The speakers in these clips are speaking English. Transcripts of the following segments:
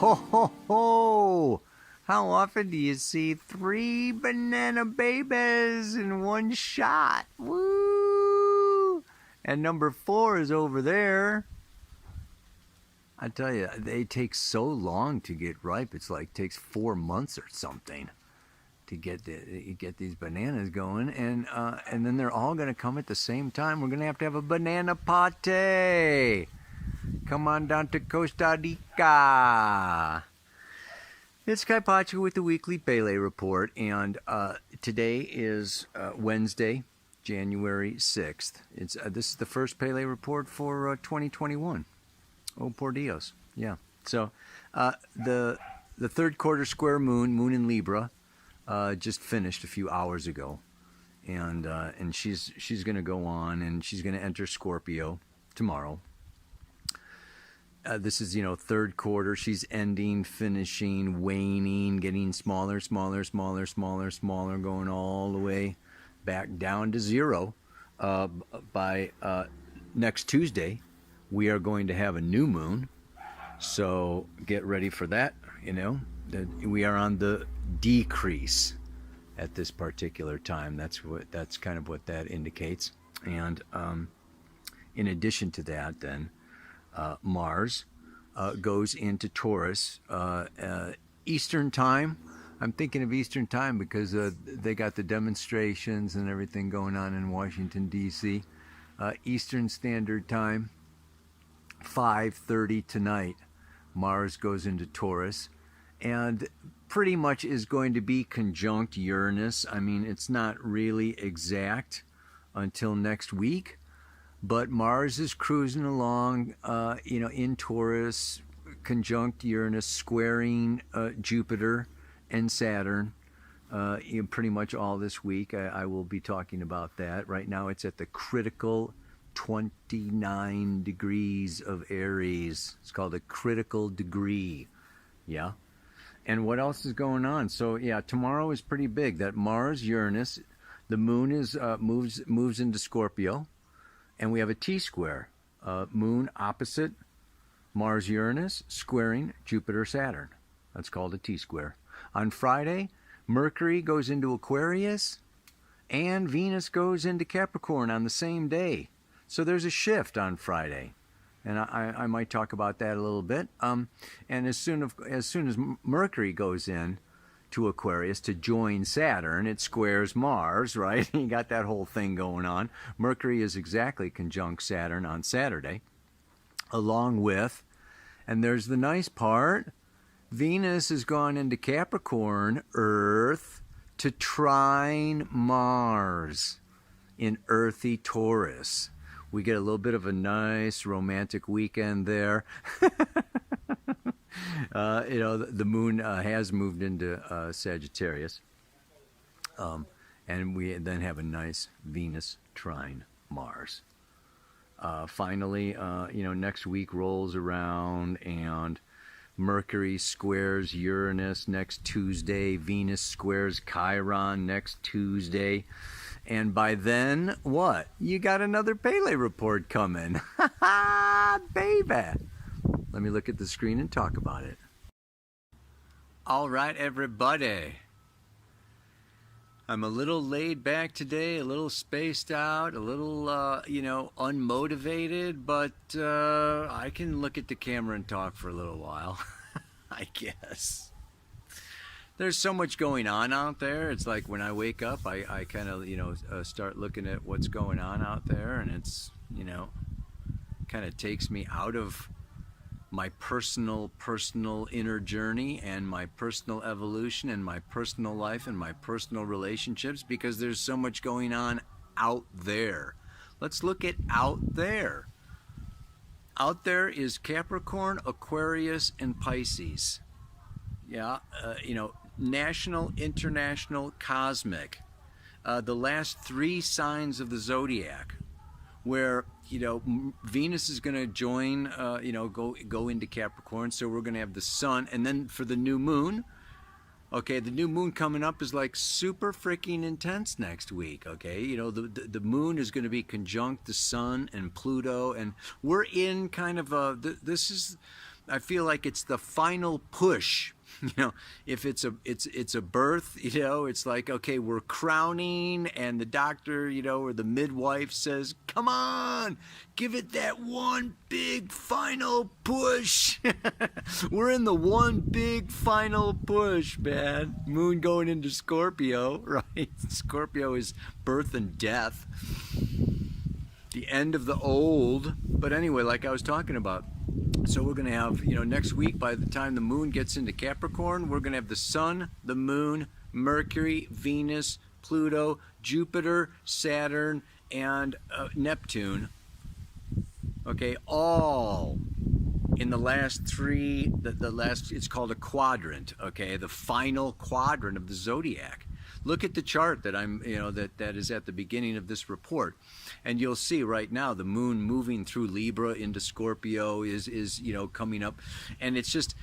ho, ho, ho! How often do you see 3 banana babies in one shot? Woo! And number 4 is over there. I tell you, they take so long to get ripe. It's like takes 4 months or something to get these bananas going, and then they're all going to come at the same time. We're going to have a banana party. Come on down to Costa Rica. It's Kai Pacho with the weekly Pele report, and today is Wednesday, January 6th. This is the first Pele report for 2021. Oh, por Dios. Yeah. So the third quarter square moon in Libra, just finished a few hours ago, and she's going to go on, and she's going to enter Scorpio tomorrow. This is, third quarter. She's ending, finishing, waning, getting smaller, going all the way back down to zero. By next Tuesday, we are going to have a new moon. So get ready for that. We are on the decrease at this particular time. That's kind of what that indicates. And in addition to that, then Mars goes into Taurus Eastern time. I'm thinking of Eastern time because they got the demonstrations and everything going on in Washington, D.C. Eastern Standard Time, 5:30 tonight, Mars goes into Taurus, and pretty much is going to be conjunct Uranus. I mean, it's not really exact until next week, but Mars is cruising along, in Taurus, conjunct Uranus, squaring Jupiter and Saturn, pretty much all this week. I will be talking about that. Right now it's at the critical 29 degrees of Aries. It's called a critical degree. Yeah. And what else is going on? So yeah, tomorrow is pretty big. That Mars, Uranus, the moon is moves into Scorpio, and we have a T-square. Moon opposite Mars, Uranus, squaring Jupiter, Saturn. That's called a T-square. On Friday, Mercury goes into Aquarius, and Venus goes into Capricorn on the same day. So there's a shift on Friday, and I might talk about that a little bit. And as soon as Mercury goes in to Aquarius to join Saturn, it squares Mars, right? You got that whole thing going on. Mercury is exactly conjunct Saturn on Saturday, along with, and there's the nice part, Venus has gone into Capricorn, Earth, to trine Mars in earthy Taurus. We get a little bit of a nice romantic weekend there. The moon has moved into Sagittarius. And we then have a nice Venus trine Mars. Finally, next week rolls around, and Mercury squares Uranus next Tuesday. Venus squares Chiron next Tuesday. And by then, what? You got another Pele report coming. Ha ha, baby. Let me look at the screen and talk about it. All right, everybody. I'm a little laid back today, a little spaced out, a little, unmotivated, but I can look at the camera and talk for a little while, I guess. There's so much going on out there. It's like when I wake up, I kind of, start looking at what's going on out there, and it's, kind of takes me out of my personal inner journey and my personal evolution and my personal life and my personal relationships, because there's so much going on out there. Let's look at out there. Out there is Capricorn, Aquarius, and Pisces. Yeah, national, international, cosmic. The last 3 signs of the zodiac, where Venus is going to join, go into Capricorn. So we're going to have the sun, and then for the new moon, okay, the new moon coming up is like super freaking intense next week. Okay, the moon is going to be conjunct the sun and Pluto, and we're in kind of this is I feel like it's the final push. You know, if it's a birth, you know, it's like, okay, we're crowning, and the doctor, you know, or the midwife says, come on, give it that one big final push. We're in the one big final push, man. Moon going into Scorpio, right? Scorpio is birth and death, the end of the old. But anyway, like I was talking about, so we're going to have, you know, next week, by the time the moon gets into Capricorn, we're going to have the sun, the moon, Mercury, Venus, Pluto, Jupiter, Saturn, and Neptune. Okay, all in the last three, the last, it's called a quadrant, okay, the final quadrant of the zodiac. Look at the chart that I'm, you know, that is at the beginning of this report, and you'll see right now the moon moving through Libra into Scorpio is you know, coming up, and it's just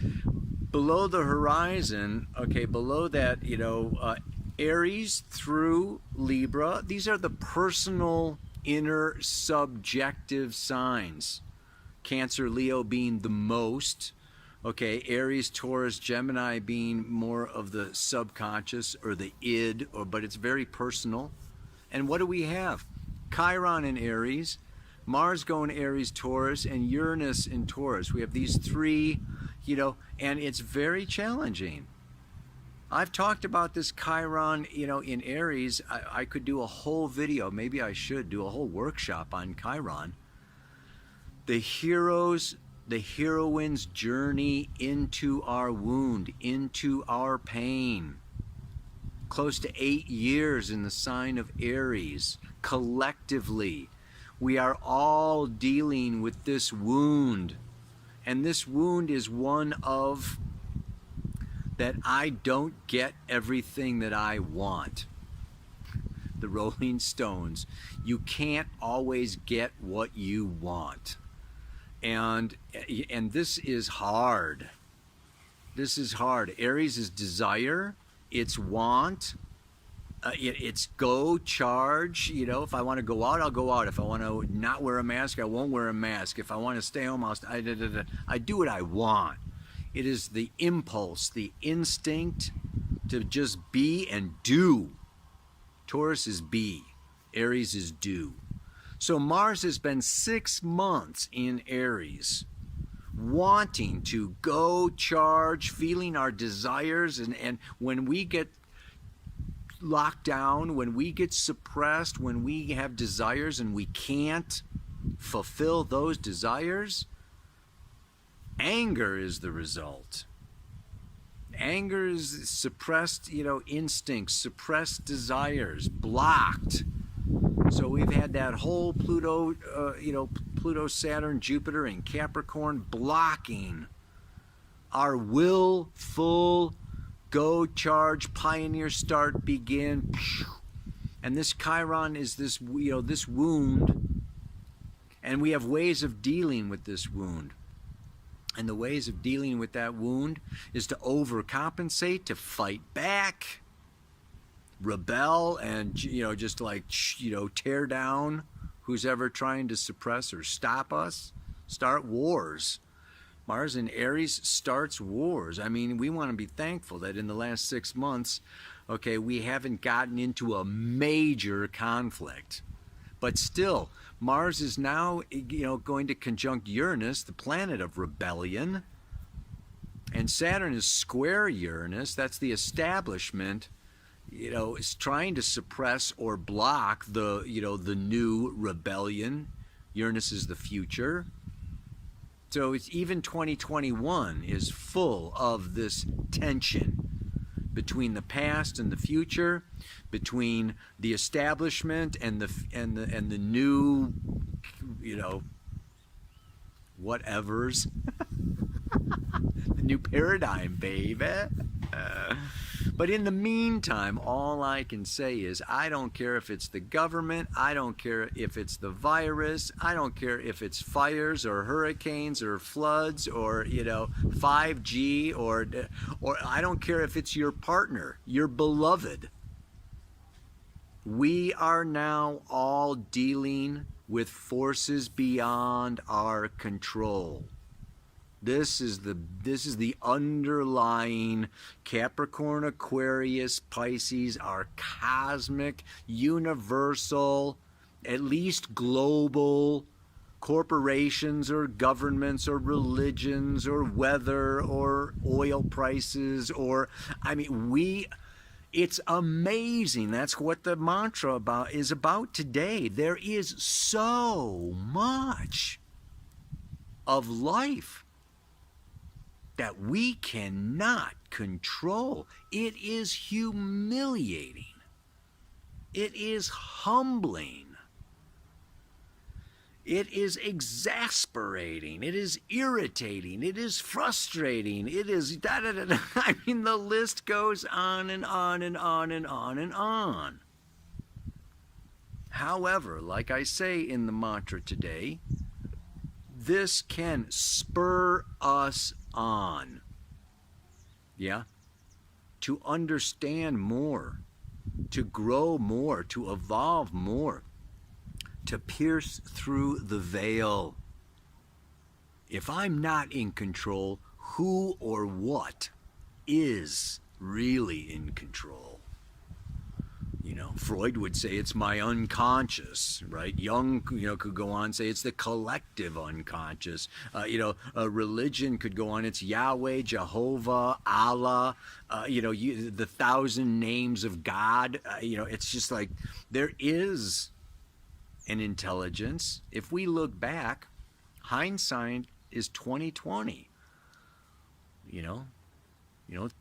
below the horizon, okay, below that, you know, Aries through Libra. These are the personal inner subjective signs. Cancer, Leo being the most. Okay, Aries, Taurus, Gemini being more of the subconscious or the id, but it's very personal. And what do we have? Chiron in Aries, Mars going Aries, Taurus, and Uranus in Taurus. We have these three, you know, and it's very challenging. I've talked about this Chiron, you know, in Aries. I could do a whole video, maybe I should do a whole workshop on Chiron. The heroine's journey into our wound, into our pain. Close to 8 years in the sign of Aries. Collectively, we are all dealing with this wound. And this wound is one of that I don't get everything that I want. The Rolling Stones. You can't always get what you want. And this is hard. This is hard. Aries is desire, it's want, it's go, charge. You know, if I want to go out, I'll go out. If I want to not wear a mask, I won't wear a mask. If I want to stay home, I do what I want. It is the impulse, the instinct to just be and do. Taurus is be, Aries is do. So Mars has been 6 months in Aries, wanting to go, charge, feeling our desires, and when we get locked down, when we get suppressed, when we have desires and we can't fulfill those desires, anger is the result. Anger is suppressed, you know, instincts, suppressed desires, blocked. So we've had that whole Pluto, you know, Pluto, Saturn, Jupiter, and Capricorn blocking our willful go, charge, pioneer, start, begin. And this Chiron is this, you know, this wound, and we have ways of dealing with this wound. And the ways of dealing with that wound is to overcompensate, to fight back, rebel, and, you know, just like, you know, tear down who's ever trying to suppress or stop us, start wars. Mars in Aries starts wars. I mean, we want to be thankful that in the last 6 months, okay, we haven't gotten into a major conflict. But still, Mars is now, you know, going to conjunct Uranus, the planet of rebellion. And Saturn is square Uranus. That's the establishment, you know, is trying to suppress or block the, you know, the new rebellion. Uranus is the future. So it's even 2021 is full of this tension between the past and the future, between the establishment and the new, you know, whatevers, the new paradigm, baby. But in the meantime, all I can say is I don't care if it's the government, I don't care if it's the virus, I don't care if it's fires or hurricanes or floods or, you know, 5G or I don't care if it's your partner, your beloved. We are now all dealing with forces beyond our control. This is the underlying Capricorn, Aquarius, Pisces, our cosmic, universal, at least global corporations or governments or religions or weather or oil prices or, I mean, it's amazing. That's what the mantra is about today. There is so much of life that we cannot control. It is humiliating. It is humbling. It is exasperating. It is irritating. It is frustrating. It is da da da da. I mean, the list goes on and on and on and on and on. However, like I say in the mantra today, this can spur us on. Yeah? To understand more, to grow more, to evolve more, to pierce through the veil. If I'm not in control, who or what is really in control? You know, Freud would say it's my unconscious, right? Jung, could go on and say it's the collective unconscious. Religion could go on, it's Yahweh, Jehovah, Allah, the 1,000 names of God. It's just like there is an intelligence. If we look back, hindsight is 2020.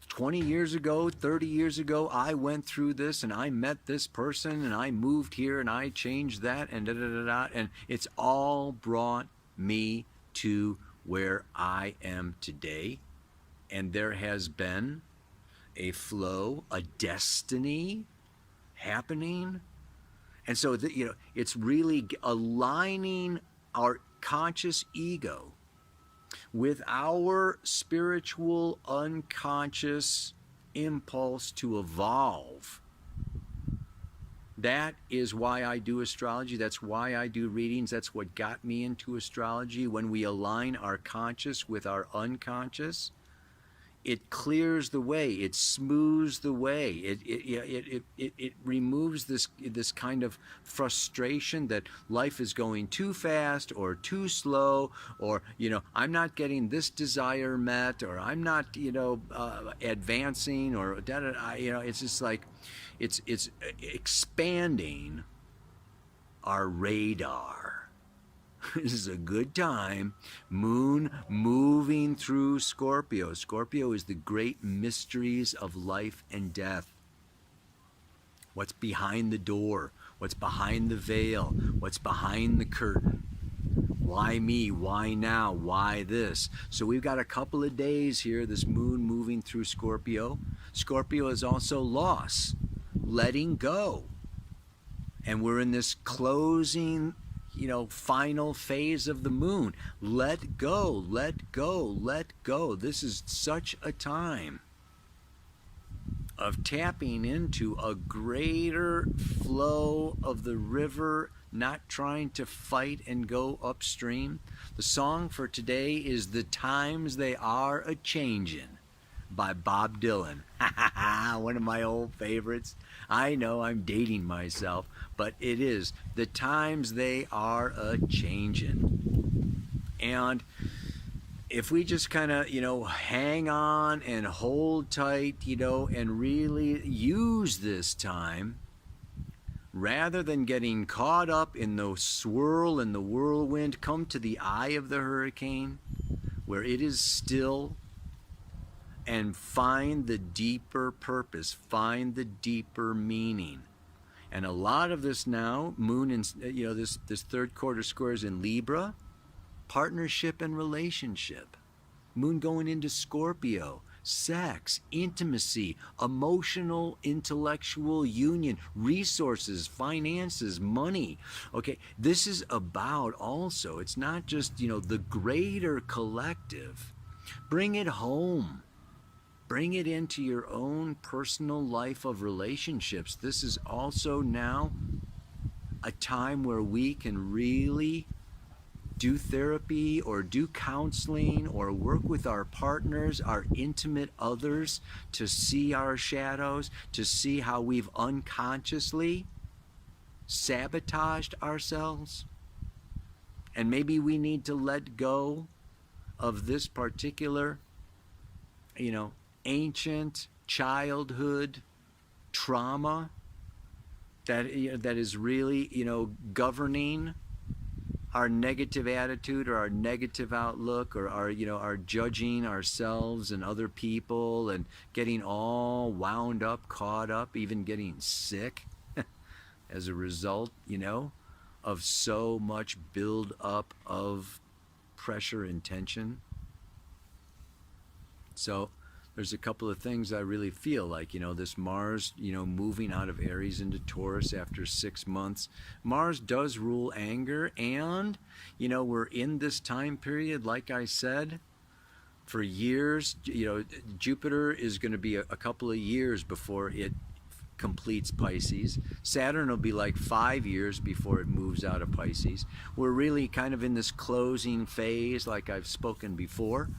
20 years ago, 30 years ago, I went through this and I met this person and I moved here and I changed that and da da da da, and it's all brought me to where I am today. And there has been a flow, a destiny happening. And so, it's really aligning our conscious ego with our spiritual unconscious impulse to evolve. That is why I do astrology. That's why I do readings. That's what got me into astrology. When we align our conscious with our unconscious, it clears the way, it smooths the way, it removes this kind of frustration that life is going too fast or too slow, or I'm not getting this desire met, or I'm not advancing, or it's just like it's expanding our radar. This is a good time. Moon moving through Scorpio. Scorpio is the great mysteries of life and death. What's behind the door? What's behind the veil? What's behind the curtain? Why me? Why now? Why this? So we've got a couple of days here, this moon moving through Scorpio. Scorpio is also loss, letting go. And we're in this closing final phase of the moon. Let go, let go, let go. This is such a time of tapping into a greater flow of the river, not trying to fight and go upstream. The song for today is "The Times They Are A-Changin'" by Bob Dylan. One of my old favorites. I know I'm dating myself, but it is "The Times They Are A-Changin'." And if we just kind of, hang on and hold tight, and really use this time, rather than getting caught up in the swirl and the whirlwind, come to the eye of the hurricane, where it is still, and find the deeper purpose, find the deeper meaning. And a lot of this now, moon in, this third quarter squares in Libra, partnership and relationship. Moon going into Scorpio, sex, intimacy, emotional, intellectual union, resources, finances, money. Okay, this is about also, it's not just, the greater collective. Bring it home. Bring it into your own personal life of relationships. This is also now a time where we can really do therapy or do counseling or work with our partners, our intimate others, to see our shadows, to see how we've unconsciously sabotaged ourselves. And maybe we need to let go of this particular, ancient childhood trauma that is really, governing our negative attitude or our negative outlook, or our judging ourselves and other people, and getting all wound up, caught up, even getting sick as a result, of so much build up of pressure and tension. So there's a couple of things I really feel like, this Mars, moving out of Aries into Taurus after 6 months. Mars does rule anger, and, we're in this time period, like I said, for years. Jupiter is going to be a couple of years before it completes Pisces. Saturn will be like 5 years before it moves out of Pisces. We're really kind of in this closing phase, like I've spoken before,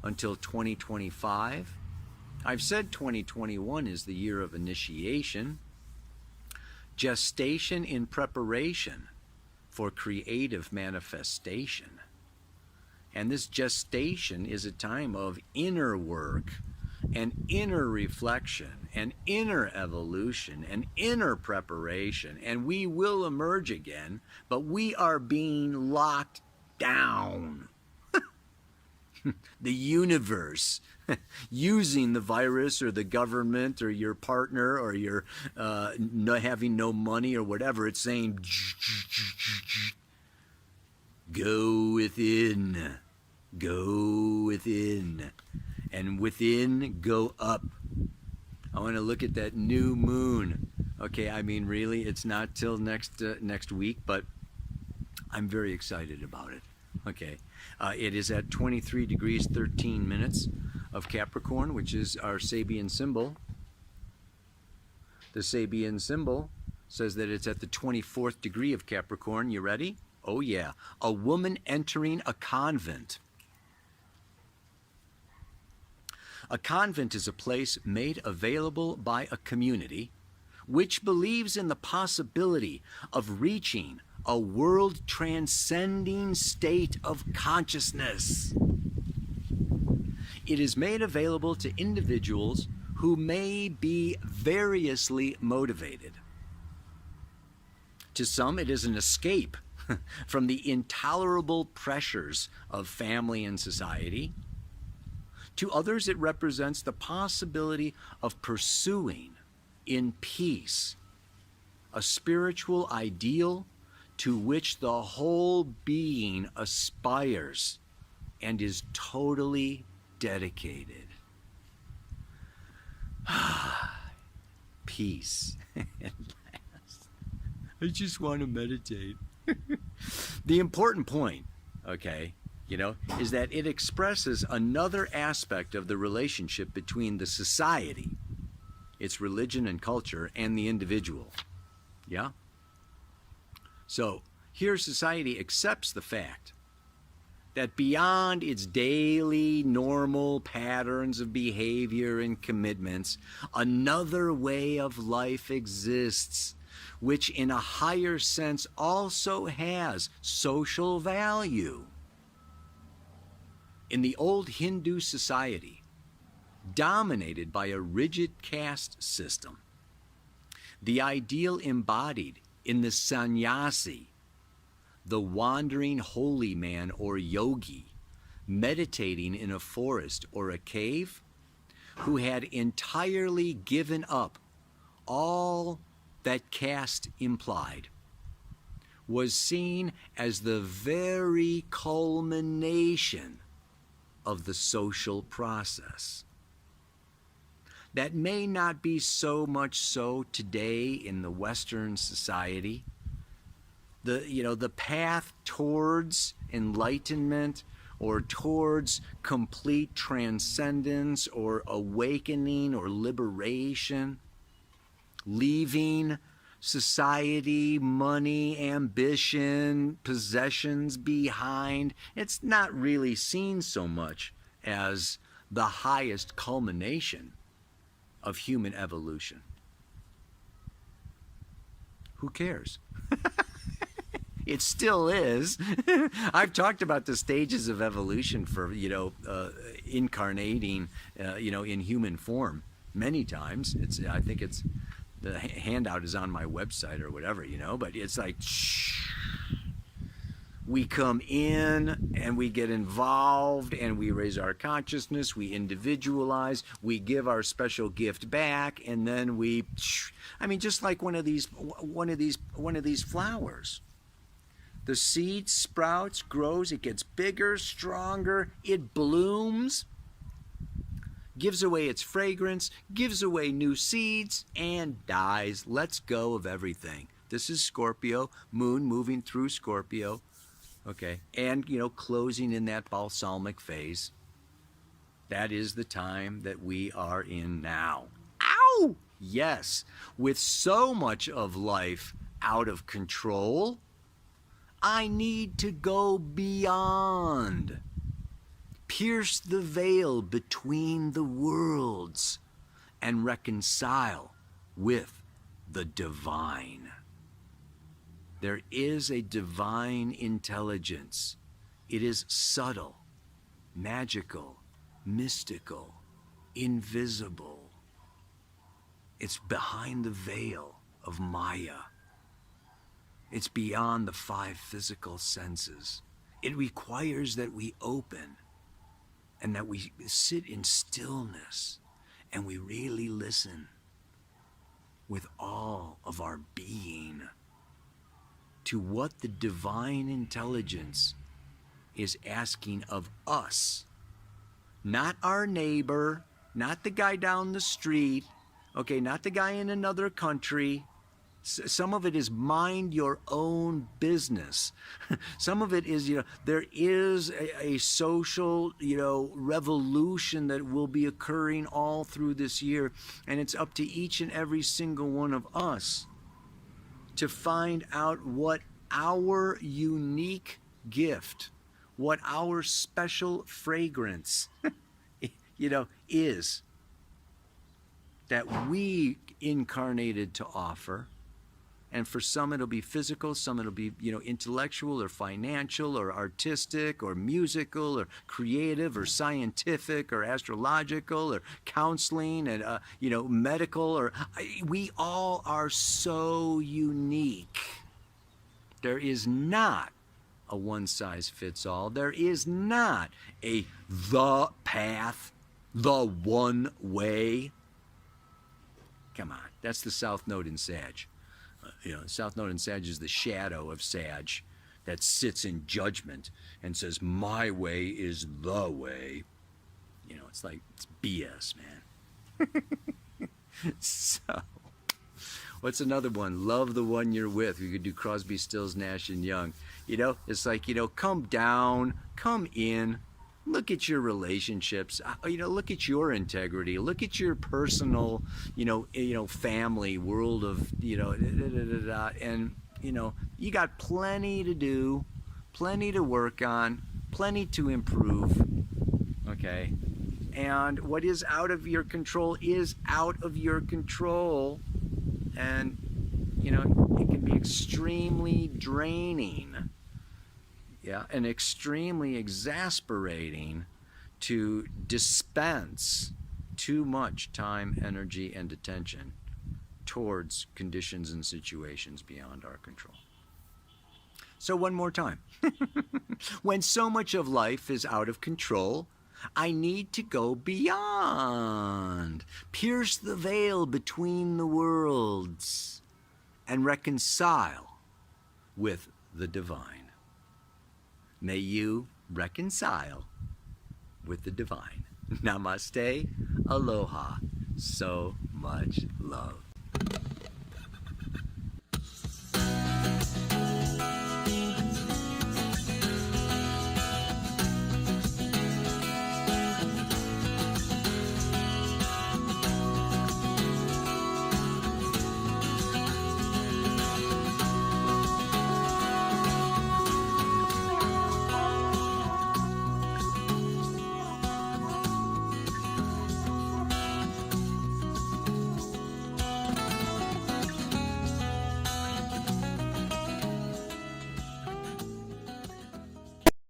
until 2025. I've said 2021 is the year of initiation, gestation in preparation for creative manifestation. And this gestation is a time of inner work and inner reflection and inner evolution and inner preparation. And we will emerge again, but we are being locked down. The universe, using the virus or the government or your partner or your having no money or whatever, it's saying, go within, and within, go up. I want to look at that new moon. Okay, I mean, really, it's not till next week, but I'm very excited about it. Okay, it is at 23 degrees 13 minutes of Capricorn, which is our Sabian symbol. The Sabian symbol says that it's at the 24th degree of Capricorn. You ready? Oh yeah, a woman entering a convent. A convent is a place made available by a community which believes in the possibility of reaching a world transcending state of consciousness. It is made available to individuals who may be variously motivated. To some, it is an escape from the intolerable pressures of family and society. To others, it represents the possibility of pursuing in peace a spiritual ideal to which the whole being aspires and is totally dedicated. Peace. I just want to meditate. The important point, okay, is that it expresses another aspect of the relationship between the society, its religion and culture, and the individual. Yeah? So here society accepts the fact that beyond its daily normal patterns of behavior and commitments, another way of life exists, which in a higher sense also has social value. In the old Hindu society, dominated by a rigid caste system, the ideal embodied in the sannyasi, the wandering holy man or yogi, meditating in a forest or a cave, who had entirely given up all that caste implied, was seen as the very culmination of the social process. That may not be so much so today in the Western society. The path towards enlightenment or towards complete transcendence or awakening or liberation, leaving society, money, ambition, possessions behind. It's not really seen so much as the highest culmination of human evolution. Who cares? It still is. I've talked about the stages of evolution for, incarnating, in human form many times. I think it's, the handout is on my website or whatever, but it's like, we come in and we get involved and we raise our consciousness, we individualize, we give our special gift back, and then just like one of these flowers. The seed sprouts, grows, it gets bigger, stronger, it blooms, gives away its fragrance, gives away new seeds, and dies. Lets go of everything. This is Scorpio, moon moving through Scorpio, okay, and, closing in that balsamic phase. That is the time that we are in now. Ow! Yes, with so much of life out of control, I need to go beyond. Pierce the veil between the worlds and reconcile with the divine. There is a divine intelligence. It is subtle, magical, mystical, invisible. It's behind the veil of Maya. It's beyond the 5 physical senses. It requires that we open and that we sit in stillness and we really listen with all of our being to what the divine intelligence is asking of us. Not our neighbor, not the guy down the street, okay, not the guy in another country. Some of it is mind your own business. Some of it is, there is a social, revolution that will be occurring all through this year. And it's up to each and every single one of us to find out what our unique gift, what our special fragrance, is that we incarnated to offer. And for some it'll be physical, some it'll be, intellectual or financial or artistic or musical or creative or scientific or astrological or counseling and, medical. We all are so unique. There is not a one-size-fits-all. There is not the path, the one way. Come on, that's the South Node in Sag. South Node in Sag is the shadow of Sag that sits in judgment and says, my way is the way. It's like, it's BS, man. So, what's another one? Love the one you're with. We could do Crosby, Stills, Nash, and Young. It's like, come down, come in. Look at your relationships, look at your integrity, look at your personal, family, world of, and, you got plenty to do, plenty to work on, plenty to improve, okay? And what is out of your control is out of your control, and, it can be extremely draining. Yeah, and extremely exasperating to dispense too much time, energy, and attention towards conditions and situations beyond our control. So one more time. When so much of life is out of control, I need to go beyond, pierce the veil between the worlds, and reconcile with the divine. May you reconcile with the divine. Namaste, aloha, so much love.